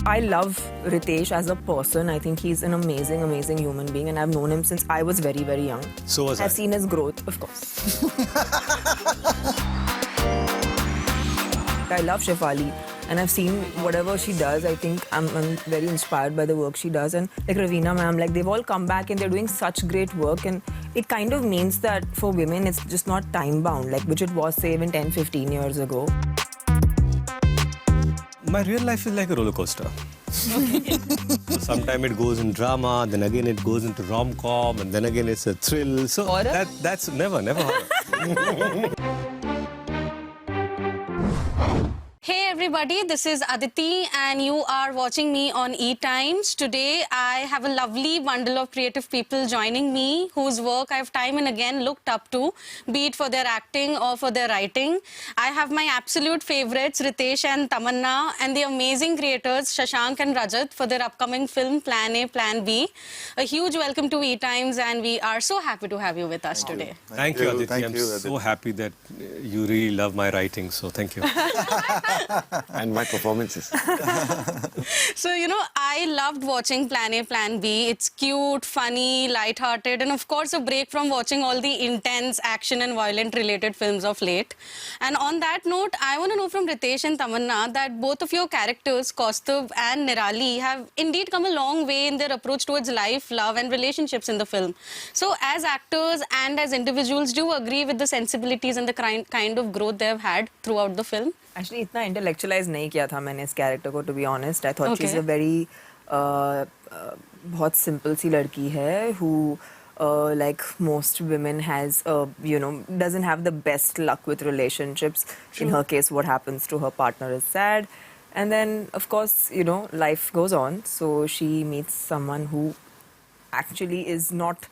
I love Riteish as a person. I think he's an amazing, amazing human being, and I've known him since I was very, very young. So was I. I've seen his growth, of course. I love Shefali, and I've seen whatever she does. I think I'm very inspired by the work she does. And like Raveena ma'am, like they've all come back and they're doing such great work. And it kind of means that for women, it's just not time bound, like which it was, say, even 10, 15 years ago. My real life is like a roller coaster. So sometimes it goes in drama, then again it goes into rom-com, and then again it's a thrill. So that's never horror. Hey everybody, this is Aditi and you are watching me on ETimes. Today I have a lovely bundle of creative people joining me whose work I've time and again looked up to, be it for their acting or for their writing. I have my absolute favorites, Riteish and Tamannaah, and the amazing creators Shashankha and Rajat for their upcoming film Plan A, Plan B. A huge welcome to ETimes and we are so happy to have you with us today. Thank you, Aditi. I'm so happy that you really love my writing, so thank you. And my performances. So, you know, I loved watching Plan A, Plan B. It's cute, funny, light-hearted, and of course a break from watching all the intense action and violent related films of late. And on that note, I want to know from Riteish and Tamannaah that both of your characters, Kaustubh and Nirali, have indeed come a long way in their approach towards life, love and relationships in the film. So as actors and as individuals, do you agree with the sensibilities and the kind of growth they have had throughout the film? Actually, इतना intellectualize नहीं किया था मैंने इस character को, to be honest. I thought she's a very बहुत simple सी लड़की है who, like most women, has, you know, doesn't have the best luck with relationships. In her case, what happens to her partner is sad. And then, of course, you know, life goes on. So she meets someone who actually is not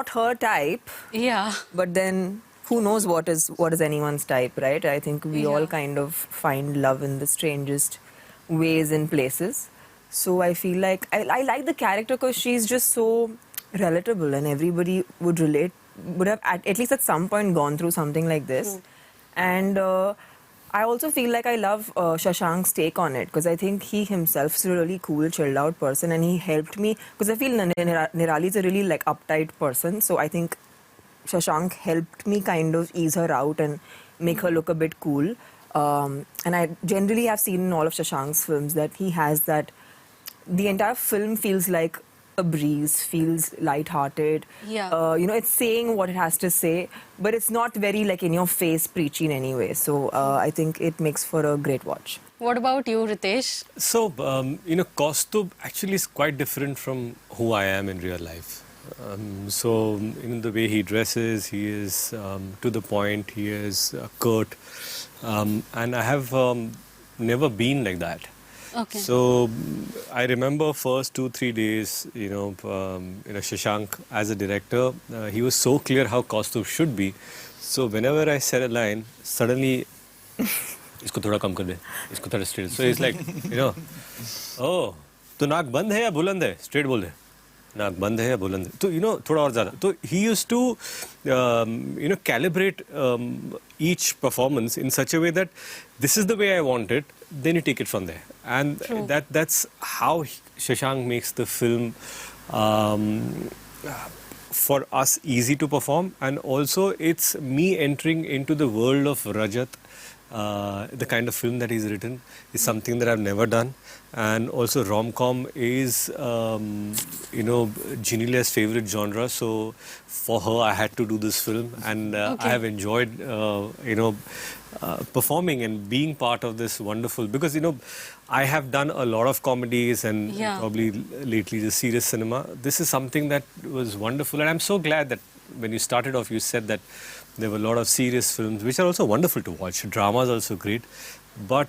her type. Yeah. But then who knows what is anyone's type, right? I think we all kind of find love in the strangest ways and places. So I feel like I like the character because she's just so relatable and everybody would relate, would have at least at some point gone through something like this. And I also feel like I love Shashank's take on it because I think he himself is a really cool, chilled out person, and he helped me because I feel Nirali is a really like uptight person. So I think Shashank helped me kind of ease her out and make her look a bit cool. And I generally have seen in all of Shashank's films that he has that, the entire film feels like a breeze, feels light-hearted. Yeah. You know, it's saying what it has to say, but it's not very like in your face preachy in any way. So I think it makes for a great watch. What about you, Riteish? So, you know, Kaustubh actually is quite different from who I am in real life. So, in the way he dresses, he is to the point, he is curt, and I have never been like that. Okay. So, I remember first 2-3 days, you know, Shashank as a director, he was so clear how Kaustubh should be. So, whenever I said a line, suddenly, isko thoda kam kar de, isko thoda straight. So, it's like, you know, oh, to naak band hai ya buland hai? Straight bol de. नाक बंद है या बुलंद है तो थोड़ा और ज़्यादा तो he used to calibrate each performance in such a way that this is the way I want it, then you take it from there, and that's how Shashank makes the film for us easy to perform, and also it's me entering into the world of Rajat. The kind of film that he's written is something that I've never done, and also rom-com is Genelia's favorite genre, so for her I had to do this film, and I have enjoyed performing and being part of this wonderful, because I have done a lot of comedies and probably lately the serious cinema. This is something that was wonderful, and I'm so glad that when you started off you said that there were a lot of serious films which are also wonderful to watch. Drama is also great. But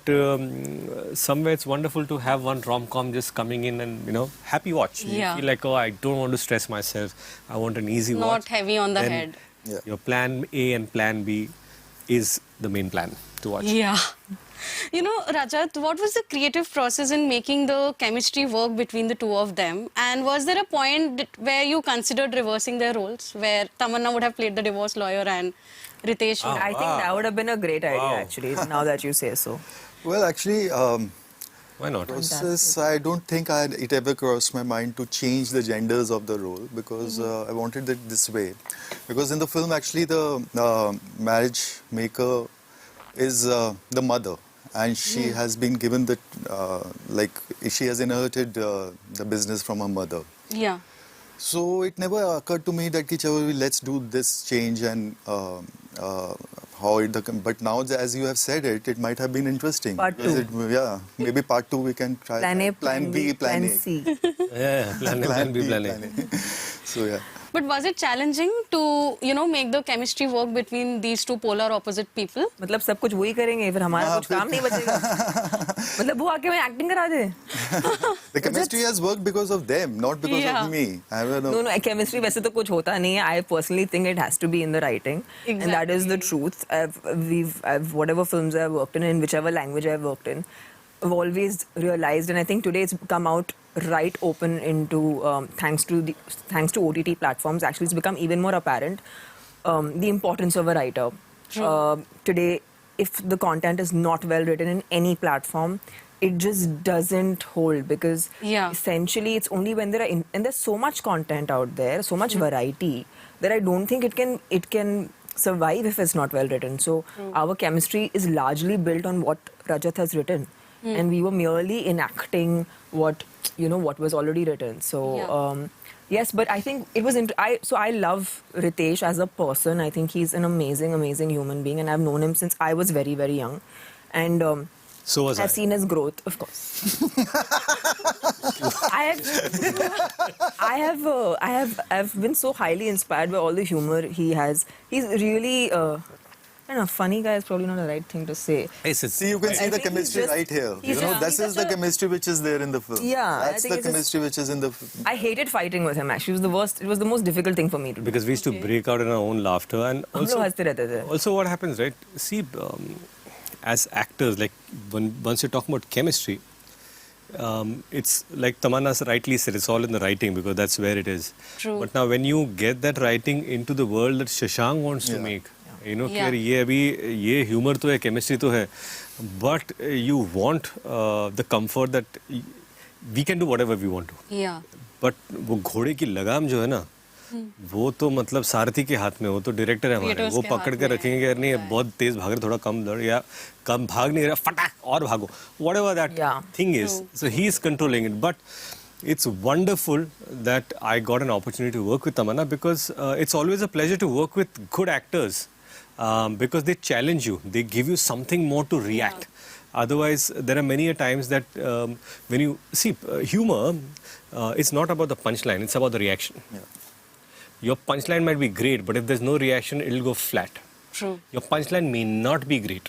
somewhere it's wonderful to have one rom-com just coming in and, happy watch. You feel like, oh, I don't want to stress myself. I want an easy watch. Not heavy on the head. Your plan A and plan B is the main plan to watch. Yeah. Rajat, what was the creative process in making the chemistry work between the two of them? And was there a point where you considered reversing their roles, where Tamannaah would have played the divorce lawyer and Riteish would... I think that would have been a great idea, actually, now that you say so. Well, actually, Why not? Process, I don't think it ever crossed my mind to change the genders of the role because I wanted it this way. Because in the film, actually, the marriage maker is the mother, and she has been given the she has inherited the business from her mother. Yeah. So it never occurred to me that let's do this change and but now as you have said it might have been interesting. Part 2. Maybe part 2 we can try. Plan A, Plan B, Plan A. C. Yeah, plan A, plan B, plan A. So yeah. But was it challenging to, make the chemistry work between these two polar opposite people? मतलब सब कुछ वही करेंगे फिर हमारा कुछ काम नहीं बचेगा मतलब वो आके मैं एक्टिंग करा दे The chemistry has worked because of them, not because of me. I don't know. No, chemistry वैसे तो कुछ होता नहीं है. I personally think it has to be in the writing. Exactly. And that is the truth. I've whatever films I've worked in whichever language I've worked in, I've always realized, and I think today it's come out right open into thanks to OTT platforms. Actually, it's become even more apparent the importance of a writer. Today, if the content is not well written in any platform, it just doesn't hold because essentially it's only when and there's so much content out there, so much variety that I don't think it can survive if it's not well written. So our chemistry is largely built on what Rajat has written, and we were merely enacting what was already written. So yes, but I think it was. I love Riteish as a person. I think he's an amazing, amazing human being, and I've known him since I was very, very young, and. So was I've seen his growth, of course. I've been so highly inspired by all the humor he has. He's really, I don't know, funny guy is probably not the right thing to say. See, you can see the chemistry right here. This is the chemistry which is there in the film. Yeah, that's the chemistry which is in the film. I hated fighting with him. Actually, it was the most difficult thing for me to do. Because we used to break out in our own laughter, and also what happens, right? See. As actors, like once you're talking about chemistry, it's like Tamannaah rightly said, it's all in the writing because that's where it is. True. But now when you get that writing into the world that Shashank wants to make, ये humor तो है, chemistry तो है, but you want the comfort that we can do whatever we want to. Yeah. But वो घोड़े की लगाम जो है ना, वो तो मतलब सारथी के हाथ में, वो तो डायरेक्टर है हमारे, वो पकड़ के रखेंगे यार नहीं बहुत तेज भाग रहे, थोड़ा कम दौड़ या कम भाग नहीं रहा, फटाक और भागो, whatever that thing is. So he is controlling it. But it's wonderful that I got an opportunity to work with Tamannaah because it's always a pleasure to work with good actors because they challenge you, they give you something more to react. Otherwise, there are many times that when you see humor, it's not about the punchline, it's about the reaction. Your punchline might be great, but if there's no reaction, it'll go flat. True. Your punchline may not be great,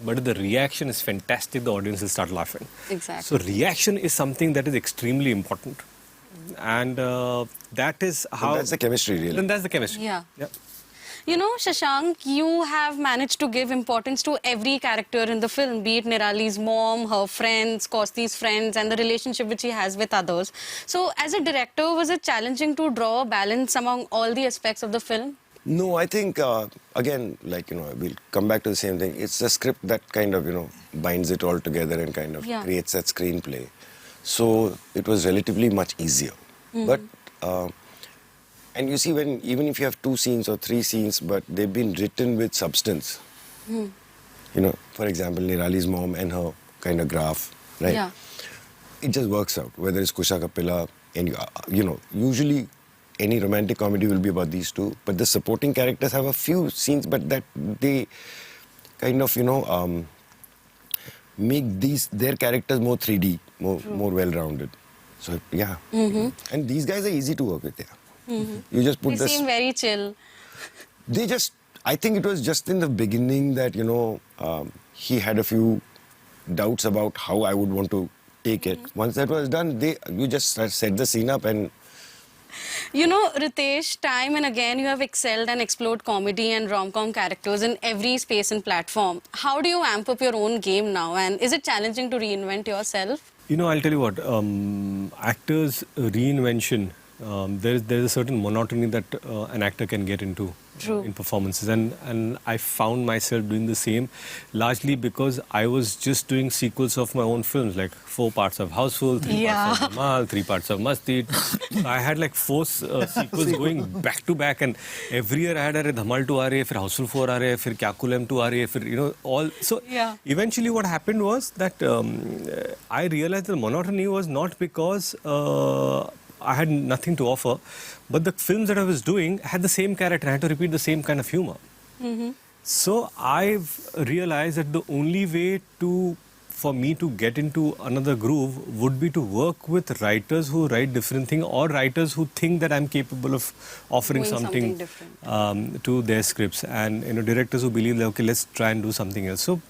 but if the reaction is fantastic, the audience will start laughing. Exactly. So reaction is something that is extremely important. And that is how... And that's the chemistry, really. Then that's the chemistry. Yeah. Shashank, you have managed to give importance to every character in the film, be it Nirali's mom, her friends, Kosti's friends, and the relationship which he has with others. So, as a director, was it challenging to draw a balance among all the aspects of the film? No, I think, again, we'll come back to the same thing. It's the script that kind of, binds it all together and kind of creates that screenplay. So, it was relatively much easier. But... and you see, even if you have 2 scenes or 3 scenes, but they've been written with substance. For example, Nirali's mom and her kind of graph, right? Yeah. It just works out, whether it's Kusha Kapila, and usually any romantic comedy will be about these two, but the supporting characters have a few scenes, but that they kind of, make their characters more 3D, more well-rounded. So, yeah. And these guys are easy to work with, You just put They seem very chill. I think it was just in the beginning that, he had a few doubts about how I would want to take it. Once that was done, you just set the scene up and... Riteish, time and again you have excelled and explored comedy and rom-com characters in every space and platform. How do you amp up your own game now, and is it challenging to reinvent yourself? I'll tell you what, actors' reinvention There's a certain monotony that an actor can get into in performances, and I found myself doing the same, largely because I was just doing sequels of my own films, like 4 parts of Houseful, 3 parts of Dhamal, 3 parts of Masti. So I had like 4 sequels going back to back, and every year I had Dhamal 2 aa rahi hai, fir Houseful 4 aa rahi hai, fir Kyakulem 2 aa rahi hai, fir, you know, all. So eventually what happened was that I realized the monotony was not because I had nothing to offer, but the films that I was doing had the same character. I had to repeat the same kind of humor. So I've realized that the only way for me to get into another groove would be to work with writers who write different things, or writers who think that I'm capable of offering something different to their scripts, and directors who believe that, okay, let's try and do something else. So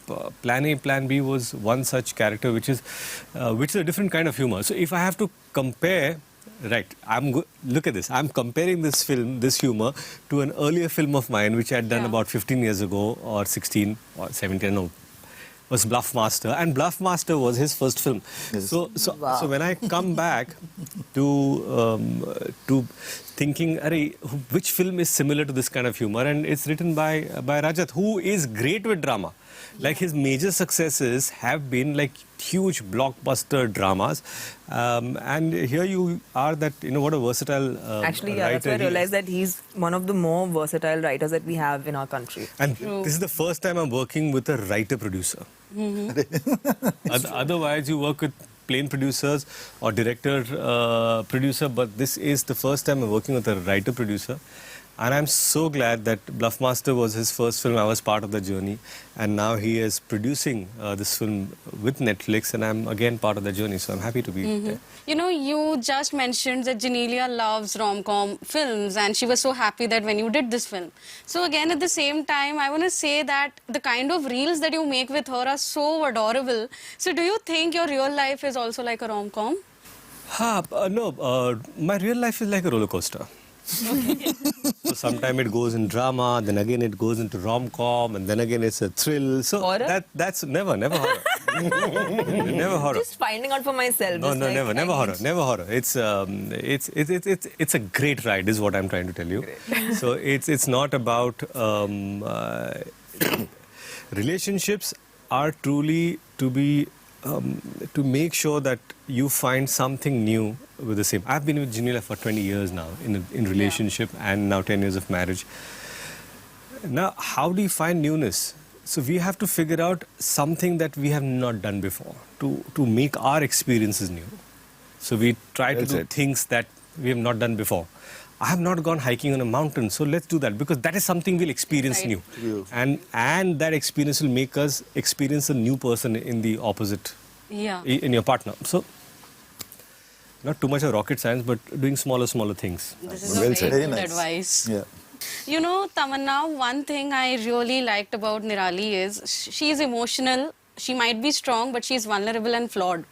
Plan A, Plan B was one such character, which is a different kind of humor. So if I have to compare. Right, look at this. I'm comparing this film, this humor, to an earlier film of mine, which I had done about 15 years ago, or 16, or 17, no, was Bluff Master. And Bluff Master was his first film. Yes. So when I come back to thinking, which film is similar to this kind of humor? And it's written by Rajat, who is great with drama. Like his major successes have been like huge blockbuster dramas, and here you are. That what a versatile actually, writer that's why I realized that he's one of the more versatile writers that we have in our country. And this is the first time I'm working with a writer-producer. Otherwise, you work with plain producers or director-producer, but this is the first time I'm working with a writer-producer. And I'm so glad that Bluffmaster was his first film. I was part of the journey. And now he is producing this film with Netflix, and I'm again part of the journey. So I'm happy to be there. You just mentioned that Genelia loves rom-com films, and she was so happy that when you did this film. So again, at the same time, I want to say that the kind of reels that you make with her are so adorable. So do you think your real life is also like a rom-com? No, my real life is like a roller coaster. So sometimes it goes in drama, then again it goes into rom-com, and then again it's a thrill. So horror? That's never horror. Never horror. Just finding out for myself. No, never horror. It's a great ride, is what I'm trying to tell you. So it's not about relationships are truly to make sure that you find something new with the same. I've been with Genelia for 20 years now in relationship, and now 10 years of marriage. Now, how do you find newness? So we have to figure out something that we have not done before to make our experiences new. So we try to do things that we have not done before. I have not gone hiking on a mountain, so let's do that, because that is something we'll experience new. And that experience will make us experience a new person in the opposite, in your partner. So, not too much of rocket science, but doing smaller things. This is a very good advice. Yeah. Tamannaah, one thing I really liked about Nirali is she's emotional, she might be strong, but she's vulnerable and flawed.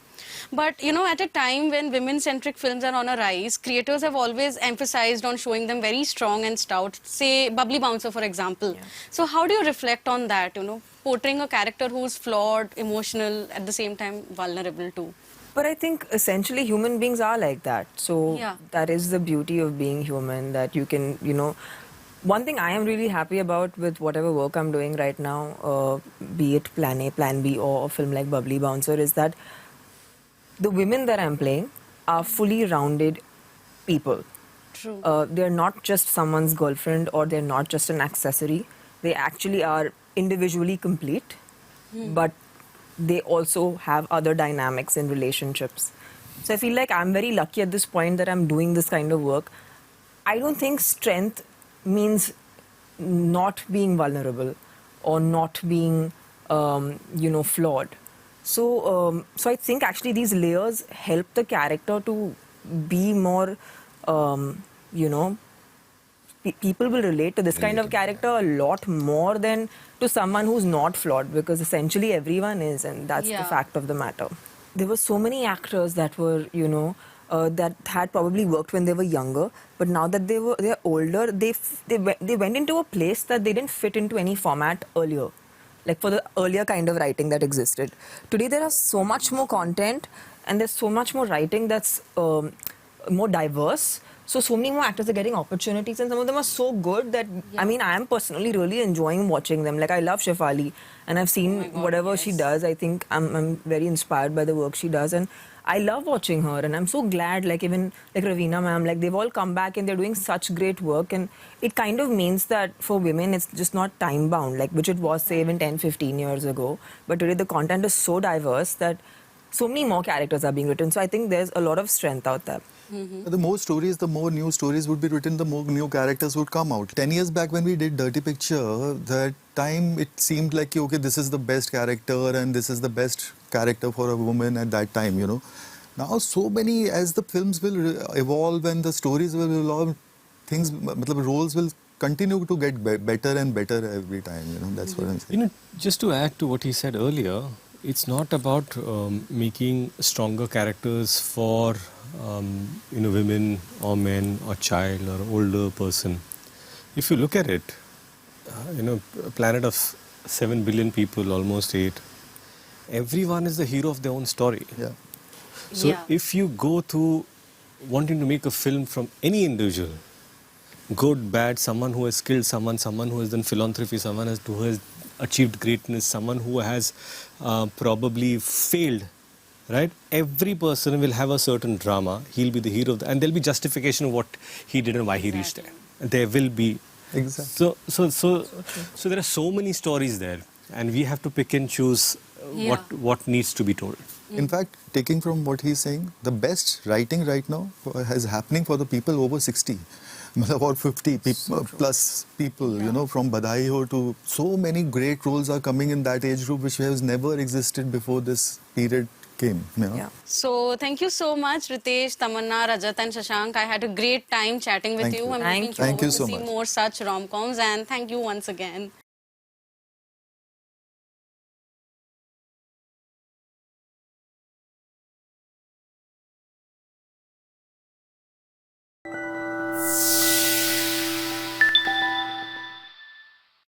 But, at a time when women-centric films are on a rise, creators have always emphasized on showing them very strong and stout. Say, Bubbly Bouncer, for example. Yeah. So how do you reflect on that, portraying a character who's flawed, emotional, at the same time vulnerable too? But I think essentially human beings are like that. So that is the beauty of being human, that you can, one thing I am really happy about with whatever work I'm doing right now, be it Plan A, Plan B, or a film like Bubbly Bouncer, is that the women that I'm playing are fully rounded people. True. They're not just someone's girlfriend, or they're not just an accessory. They actually are individually complete, but they also have other dynamics in relationships. So I feel like I'm very lucky at this point that I'm doing this kind of work. I don't think strength means not being vulnerable or not being, flawed. So I think actually these layers help the character to be more, people will relate to this kind of character a lot more than to someone who's not flawed, because essentially everyone is, and that's the fact of the matter. There were so many actors that were, that had probably worked when they were younger, but now that they're older, they went into a place that they didn't fit into any format earlier. Like for the earlier kind of writing that existed. Today there are so much more content, and there's so much more writing that's more diverse. So many more actors are getting opportunities, and some of them are so good that I mean, I am personally really enjoying watching them. Like I love Shefali, and I've seen whatever she does. I think I'm very inspired by the work she does, and I love watching her. And I'm so glad, like even like Raveena ma'am, like they've all come back and they're doing such great work. And it kind of means that for women, it's just not time bound, like which it was say even 10, 15 years ago. But today the content is so diverse that so many more characters are being written. So I think there's a lot of strength out there. The more stories, the more new stories would be written, the more new characters would come out. 10 years back when we did Dirty Picture, that time it seemed like, okay, this is the best character and this is the best character for a woman at that time, you know. Now so many, as the films will evolve and the stories will evolve, things, roles will continue to get better and better every time, you know, that's what I'm saying. You know, just to add to what he said earlier, it's not about making stronger characters for women or men or child or older person. If you look at it, a planet of 7 billion people, almost 8, everyone is the hero of their own story. Yeah. So if you go to wanting to make a film from any individual, good, bad, someone who has killed someone who has done philanthropy, someone who has achieved greatness, someone who has probably failed, right? Every person will have a certain drama. He'll be the hero of and there'll be justification of what he did and why he reached there. There will be. Exactly. So there are so many stories there, and we have to pick and choose what needs to be told. In fact, taking from what he's saying, the best writing right now is happening for the people over 60. About 50 plus people, you know, from Badai Ho to so many great roles are coming in that age group which has never existed before this period came. You know? So thank you so much, Riteish, Tamannaah, Rajat and Shashank. I had a great time chatting with you. I'm looking forward to see more such rom-coms, and thank you once again.